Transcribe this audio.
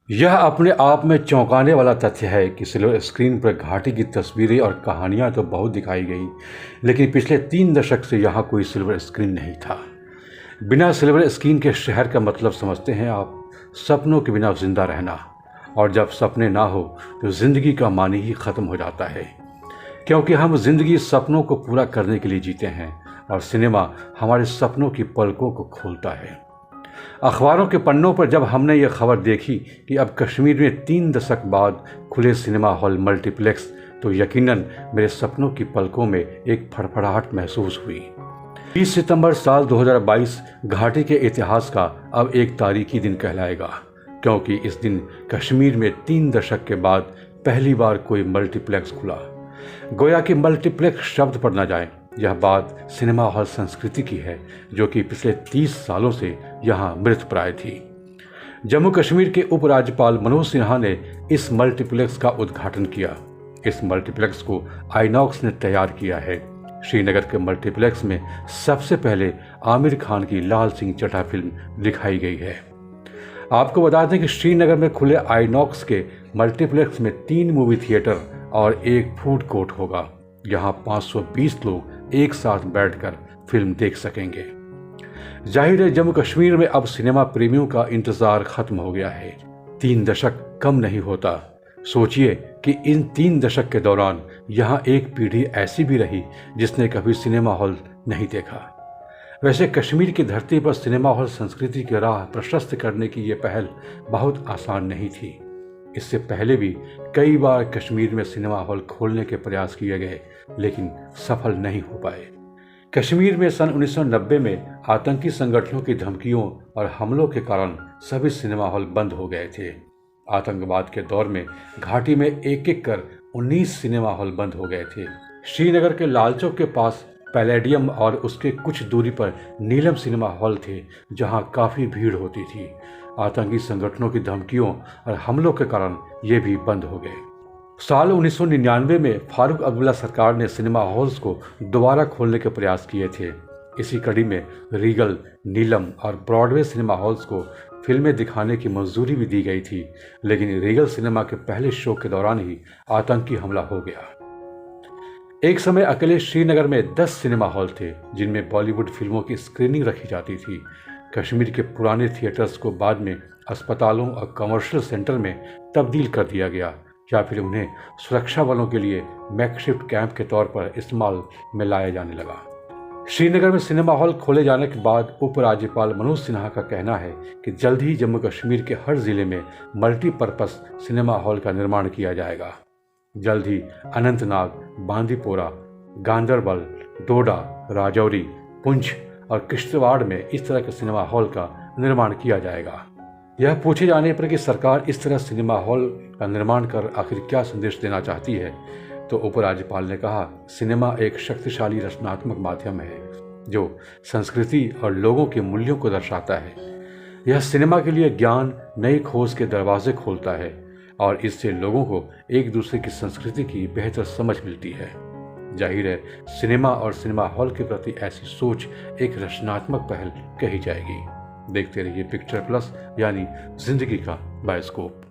यह अपने आप में चौंकाने वाला तथ्य है कि सिल्वर स्क्रीन पर घाटी की तस्वीरें और कहानियां तो बहुत दिखाई गई, लेकिन पिछले 3 दशक से यहाँ कोई सिल्वर स्क्रीन नहीं था। बिना सिल्वर स्क्रीन के शहर का मतलब समझते हैं आप? सपनों के बिना जिंदा रहना। और जब सपने ना हो तो जिंदगी का मानी ही खत्म हो जाता है, क्योंकि हम जिंदगी सपनों को पूरा करने के लिए जीते हैं और सिनेमा हमारे सपनों की पलकों को खोलता है। अखबारों के पन्नों पर जब हमने ये खबर देखी कि अब कश्मीर में 3 दशक बाद खुले सिनेमा हॉल मल्टीप्लेक्स, तो यकीनन मेरे सपनों की पलकों में एक फड़फड़ाहट महसूस हुई। 20 सितंबर साल 2022 घाटी के इतिहास का अब एक तारीखी दिन कहलाएगा, क्योंकि इस दिन कश्मीर में 3 दशक के बाद पहली बार कोई मल्टीप्लेक्स खुला। गोया कि मल्टीप्लेक्स शब्द पर न जाए, यह बात सिनेमा हॉल संस्कृति की है जो कि पिछले 30 सालों से यहाँ मृतप्राय थी। जम्मू कश्मीर के उपराज्यपाल मनोज सिन्हा ने इस मल्टीप्लेक्स का उद्घाटन किया। इस मल्टीप्लेक्स को आईनॉक्स ने तैयार किया है। श्रीनगर के मल्टीप्लेक्स में सबसे पहले आमिर खान की लाल सिंह चड्ढा फिल्म दिखाई गई है। आपको बता दें कि श्रीनगर में खुले आईनॉक्स के मल्टीप्लेक्स में 3 मूवी थिएटर और 1 फूड कोर्ट होगा। यहाँ 520 लोग एक साथ बैठकर फिल्म देख सकेंगे। जाहिर है जम्मू कश्मीर में अब सिनेमा प्रेमियों का इंतजार खत्म हो गया है। 3 दशक कम नहीं होता। सोचिए कि इन 3 दशक के दौरान यहाँ एक पीढ़ी ऐसी भी रही जिसने कभी सिनेमा हॉल नहीं देखा। वैसे कश्मीर की धरती पर सिनेमा हॉल संस्कृति की राह प्रशस्त करने की ये पहल बहुत आसान नहीं थी। इससे पहले भी कई बार कश्मीर में सिनेमा हॉल खोलने के प्रयास किए गए, लेकिन सफल नहीं हो पाए। कश्मीर में सन 1990 में आतंकी संगठनों की धमकियों और हमलों के कारण सभी सिनेमा हॉल बंद हो गए थे। आतंकवाद के दौर में घाटी में एक एक कर 19 सिनेमा हॉल बंद हो गए थे। श्रीनगर के लाल चौक के पास पैलेडियम और उसके कुछ दूरी पर नीलम सिनेमा हॉल थे, जहां काफ़ी भीड़ होती थी। आतंकी संगठनों की धमकियों और हमलों के कारण ये भी बंद हो गए। साल 1999 में फारूक अब्दुल्ला सरकार ने सिनेमा हॉल्स को दोबारा खोलने के प्रयास किए थे। इसी कड़ी में रीगल, नीलम और ब्रॉडवे सिनेमा हॉल्स को फिल्में दिखाने की मंजूरी भी दी गई थी, लेकिन रीगल सिनेमा के पहले शो के दौरान ही आतंकी हमला हो गया। एक समय अकेले श्रीनगर में 10 सिनेमा हॉल थे जिनमें बॉलीवुड फिल्मों की स्क्रीनिंग रखी जाती थी। कश्मीर के पुराने थिएटर्स को बाद में अस्पतालों और कमर्शियल सेंटर में तब्दील कर दिया गया, या फिर उन्हें सुरक्षा बलों के लिए मैकशिफ्ट कैंप के तौर पर इस्तेमाल में लाया जाने लगा। श्रीनगर में सिनेमा हॉल खोले जाने के बाद उपराज्यपाल मनोज सिन्हा का कहना है कि जल्द ही जम्मू कश्मीर के हर जिले में मल्टीपर्पस सिनेमा हॉल का निर्माण किया जाएगा। जल्द ही अनंतनाग, बांदीपोरा, गांदरबल, डोडा, राजौरी, पुंछ और किश्तवाड़ में इस तरह के सिनेमा हॉल का निर्माण किया जाएगा। यह पूछे जाने पर कि सरकार इस तरह सिनेमा हॉल का निर्माण कर आखिर क्या संदेश देना चाहती है, तो उपराज्यपाल ने कहा, सिनेमा एक शक्तिशाली रचनात्मक माध्यम है जो संस्कृति और लोगों के मूल्यों को दर्शाता है। यह सिनेमा के लिए ज्ञान, नई खोज के दरवाजे खोलता है और इससे लोगों को एक दूसरे की संस्कृति की बेहतर समझ मिलती है। जाहिर है सिनेमा और सिनेमा हॉल के प्रति ऐसी सोच एक रचनात्मक पहल कही जाएगी। देखते रहिए पिक्चर प्लस, यानी जिंदगी का बायोस्कोप।